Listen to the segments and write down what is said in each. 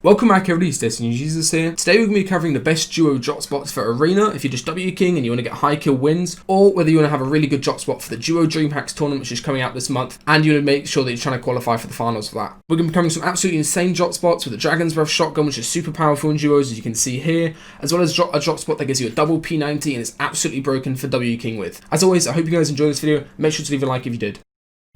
Welcome back everybody, it's DestinysJesus here. Today we're going to be covering the best duo drop spots for Arena if you're just W King and you want to get high kill wins, or whether you want to have a really good drop spot for the duo Dreamhack tournament which is coming out this month and you want to make sure that you're trying to qualify for the finals for that. We're going to be covering some absolutely insane drop spots with the Dragon's Breath shotgun, which is super powerful in duos as you can see here, as well as a drop spot that gives you a double P90 and is absolutely broken for W King with. As always, I hope you guys enjoyed this video. Make sure to leave a like if you did.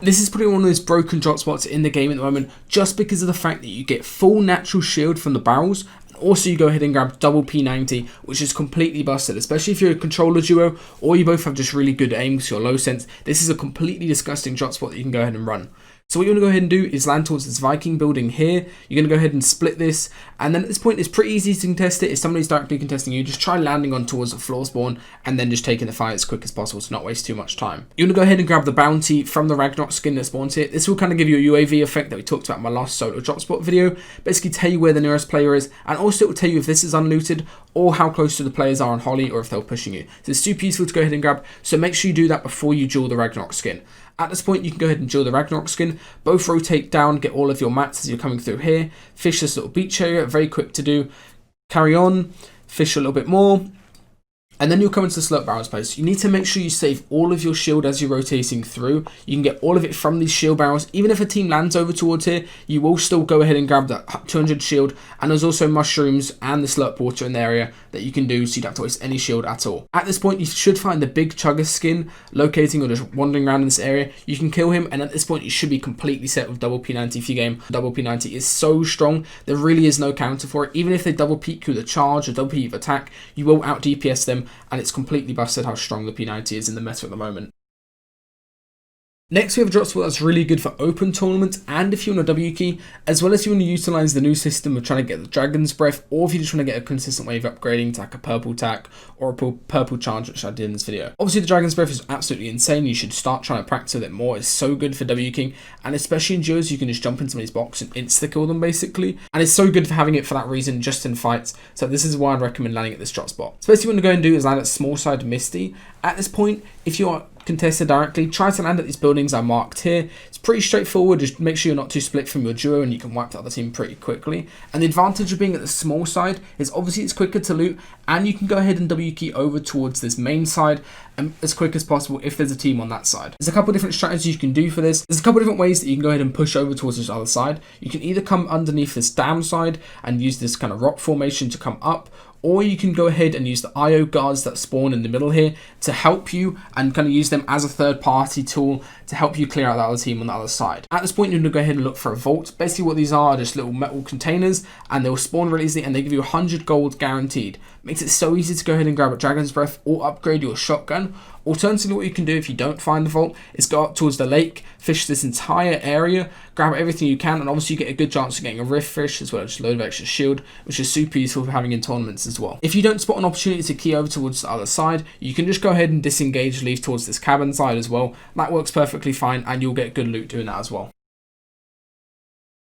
This is probably one of those broken drop spots in the game at the moment, just because of the fact that you get full natural shield from the barrels, and also you go ahead and grab double P90, which is completely busted, especially if you're a controller duo, or you both have just really good aim because you're low sense. This is a completely disgusting drop spot that you can go ahead and run. So what you want to go ahead and do is land towards this Viking building here. You're going to go ahead and split this, and then at this point it's pretty easy to contest it. If somebody's directly contesting you, just try landing on towards the floor spawn and then just taking the fight as quick as possible to not waste too much time. You want to go ahead and grab the bounty from the Ragnarok skin that spawns here. This will kind of give you a UAV effect that we talked about in my last solo drop spot video. Basically tell you where the nearest player is, and also it will tell you if this is unlooted or how close to the players are on Holly or if they're pushing you. So it's super useful to go ahead and grab, so make sure you do that before you duel the Ragnarok skin. At this point, you can go ahead and duel the Ragnarok skin. Both rotate down, get all of your mats as you're coming through here. Fish this little beach area, very quick to do. Carry on, fish a little bit more. And then you'll come into the slurp barrels place. You need to make sure you save all of your shield as you're rotating through. You can get all of it from these shield barrels. Even if a team lands over towards here, you will still go ahead and grab that 200 shield. And there's also mushrooms and the slurp water in the area that you can do, so you don't have to waste any shield at all. At this point, you should find the big chugger skin locating or just wandering around in this area. You can kill him, and at this point, you should be completely set with double P90 for your game. Double P90 is so strong, there really is no counter for it. Even if they double peek you with a charge or double peek with attack, you will out DPS them, and it's completely busted how strong the P90 is in the meta at the moment. Next, we have a drop spot that's really good for open tournaments and if you want a W key, as well as if you want to utilize the new system of trying to get the Dragon's Breath, or if you just want to get a consistent way of upgrading to like a purple tack or a purple charge, which I did in this video. Obviously, the Dragon's Breath is absolutely insane. You should start trying to practice with it more. It's so good for W king, and especially in duos, you can just jump into somebody's box and insta-kill them basically. And it's so good for having it for that reason, just in fights. So this is why I'd recommend landing at this drop spot. So basically, what you want to go and do is land at small side Misty. At this point, if you are contested directly, try to land at these buildings I marked here. It's pretty straightforward. Just make sure you're not too split from your duo and you can wipe the other team pretty quickly. And the advantage of being at the small side is obviously it's quicker to loot, and you can go ahead and W key over towards this main side as quick as possible if there's a team on that side. There's a couple different strategies you can do for this. There's a couple different ways that you can go ahead and push over towards this other side. You can either come underneath this dam side and use this kind of rock formation to come up, or you can go ahead and use the IO guards that spawn in the middle here to help you and kind of use them as a third party tool to help you clear out the other team on the other side. At this point, you're going to go ahead and look for a vault. Basically what these are just little metal containers, and they'll spawn really easily and they give you 100 gold guaranteed. Makes it so easy to go ahead and grab a Dragon's Breath or upgrade your shotgun. Alternatively, what you can do if you don't find the vault is go up towards the lake, fish this entire area, grab everything you can, and obviously you get a good chance of getting a rift fish as well as just a load of extra shield, which is super useful for having in tournaments as well. If you don't spot an opportunity to key over towards the other side, you can just go ahead and disengage, leave towards this cabin side as well. That works perfectly fine, and you'll get good loot doing that as well.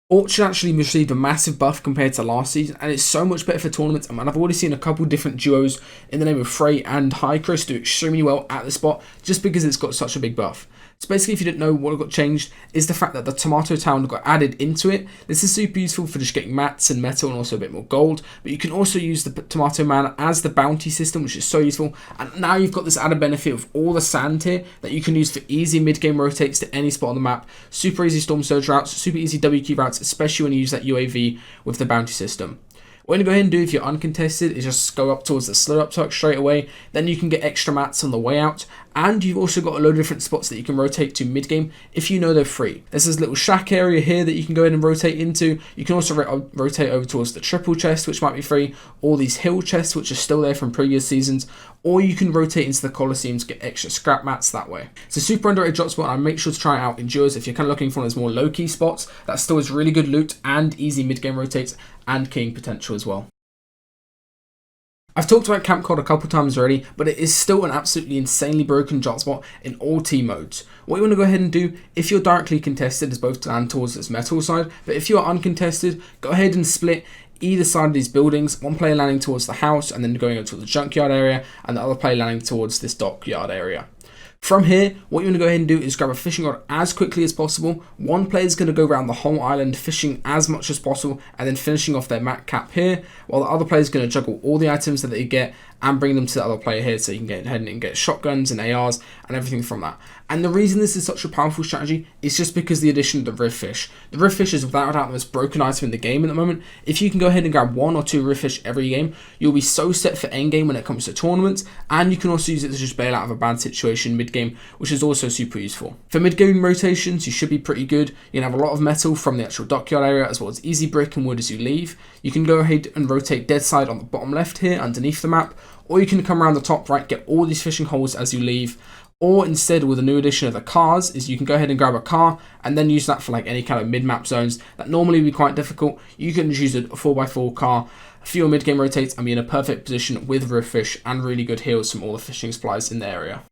Orchard actually received a massive buff compared to last season, and it's so much better for tournaments. And I've already seen a couple different duos in the name of Frey and High Chris do extremely well at the spot just because it's got such a big buff. So basically, if you didn't know, what got changed is the fact that the Tomato Town got added into it. This is super useful for just getting mats and metal and also a bit more gold. But you can also use the Tomato Man as the bounty system, which is so useful. And now you've got this added benefit of all the sand here that you can use for easy mid-game rotates to any spot on the map. Super easy Storm Surge routes, super easy W key routes, especially when you use that UAV with the bounty system. What you're going to go ahead and do if you're uncontested is just go up towards the slur up tuck straight away. Then you can get extra mats on the way out. And you've also got a load of different spots that you can rotate to mid-game if you know they're free. There's this little shack area here that you can go ahead and rotate into. You can also rotate over towards the triple chest, which might be free, or these hill chests, which are still there from previous seasons. Or you can rotate into the Colosseum to get extra scrap mats that way. It's a super underrated drop spot, and make sure to try it out in duos if you're kind of looking for one of those more low-key spots that still has really good loot and easy mid-game rotates and king potential as well. I've talked about Camp Cod a couple times already, but it is still an absolutely insanely broken drop spot in all team modes. What you want to go ahead and do, if you're directly contested, is both to land towards this metal side, but if you are uncontested, go ahead and split either side of these buildings, one player landing towards the house and then going over to the junkyard area, and the other player landing towards this dockyard area. From here, what you want to go ahead and do is grab a fishing rod as quickly as possible. One player is going to go around the whole island fishing as much as possible and then finishing off their mat cap here, while the other player is going to juggle all the items that they get and bring them to the other player here, so you can get ahead and get shotguns and ARs and everything from that. And the reason this is such a powerful strategy is just because of the addition of the riff fish. The riff fish is without a doubt the most broken item in the game at the moment. If you can go ahead and grab 1 or 2 riff fish every game, you'll be so set for endgame when it comes to tournaments, and you can also use it to just bail out of a bad situation mid-game, which is also super useful. For mid-game rotations, you should be pretty good. You can have a lot of metal from the actual dockyard area, as well as easy brick and wood as you leave. You can go ahead and rotate dead side on the bottom left here underneath the map, or you can come around the top right, get all these fishing holes as you leave. Or instead, with a new addition of the cars, is you can go ahead and grab a car and then use that for like any kind of mid-map zones that normally would be quite difficult. You can just use a 4x4 car, a few mid-game rotates, and be in a perfect position with riff fish and really good heals from all the fishing supplies in the area.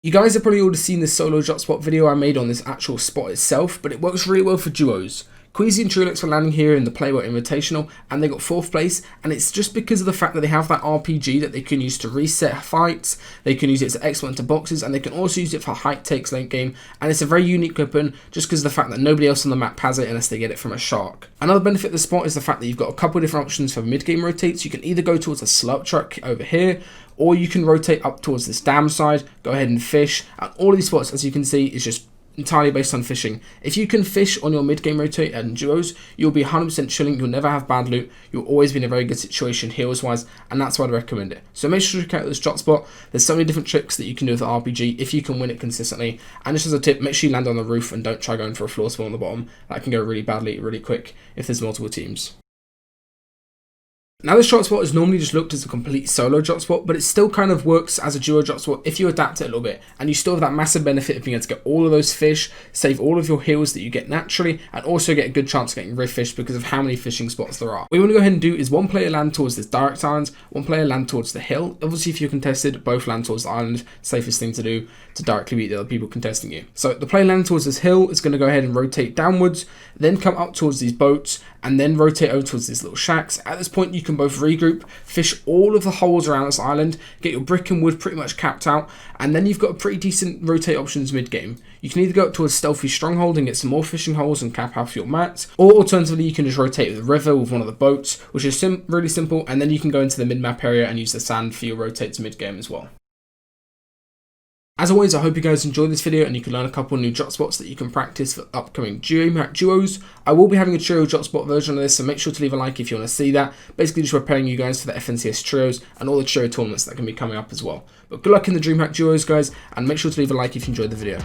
You guys have probably already seen this solo drop spot video I made on this actual spot itself, but it works really well for duos. Queasy and Trulix were landing here in the Playboy Invitational, and they got 4th place, and it's just because of the fact that they have that RPG that they can use to reset fights, they can use it to export into boxes, and they can also use it for height takes late game, and it's a very unique weapon just because of the fact that nobody else on the map has it unless they get it from a shark. Another benefit of the spot is the fact that you've got a couple of different options for mid-game rotates. You can either go towards a slurp truck over here, or you can rotate up towards this dam side, go ahead and fish, and all of these spots, as you can see, is just entirely based on fishing. If you can fish on your mid-game rotate and duos, you'll be 100% chilling, you'll never have bad loot, you'll always be in a very good situation heals-wise, and that's why I'd recommend it. So make sure to check out this drop spot. There's so many different tricks that you can do with the RPG if you can win it consistently. And just as a tip, make sure you land on the roof and don't try going for a floor spawn on the bottom. That can go really badly, really quick if there's multiple teams. Now this drop spot is normally just looked as a complete solo drop spot, but it still kind of works as a duo drop spot if you adapt it a little bit, and you still have that massive benefit of being able to get all of those fish, save all of your heals that you get naturally, and also get a good chance of getting riff fish because of how many fishing spots there are. What you want to go ahead and do is one player land towards this direct island, one player land towards the hill. Obviously if you're contested, both land towards the island, safest thing to do to directly beat the other people contesting you. So the player landing towards this hill is going to go ahead and rotate downwards, then come up towards these boats, and then rotate over towards these little shacks. At this point you can both regroup, fish all of the holes around this island, get your brick and wood pretty much capped out, and then you've got a pretty decent rotate options mid-game. You can either go up to a stealthy stronghold and get some more fishing holes and cap half your mats, or alternatively you can just rotate with the river with one of the boats, which is really simple, and then you can go into the mid-map area and use the sand for your rotates mid-game as well. As always, I hope you guys enjoyed this video and you can learn a couple of new drop spots that you can practice for upcoming Dreamhack duos. I will be having a trio drop spot version of this, so make sure to leave a like if you want to see that. Basically just preparing you guys for the FNCS trios and all the trio tournaments that can be coming up as well. But good luck in the Dreamhack duos, guys, and make sure to leave a like if you enjoyed the video.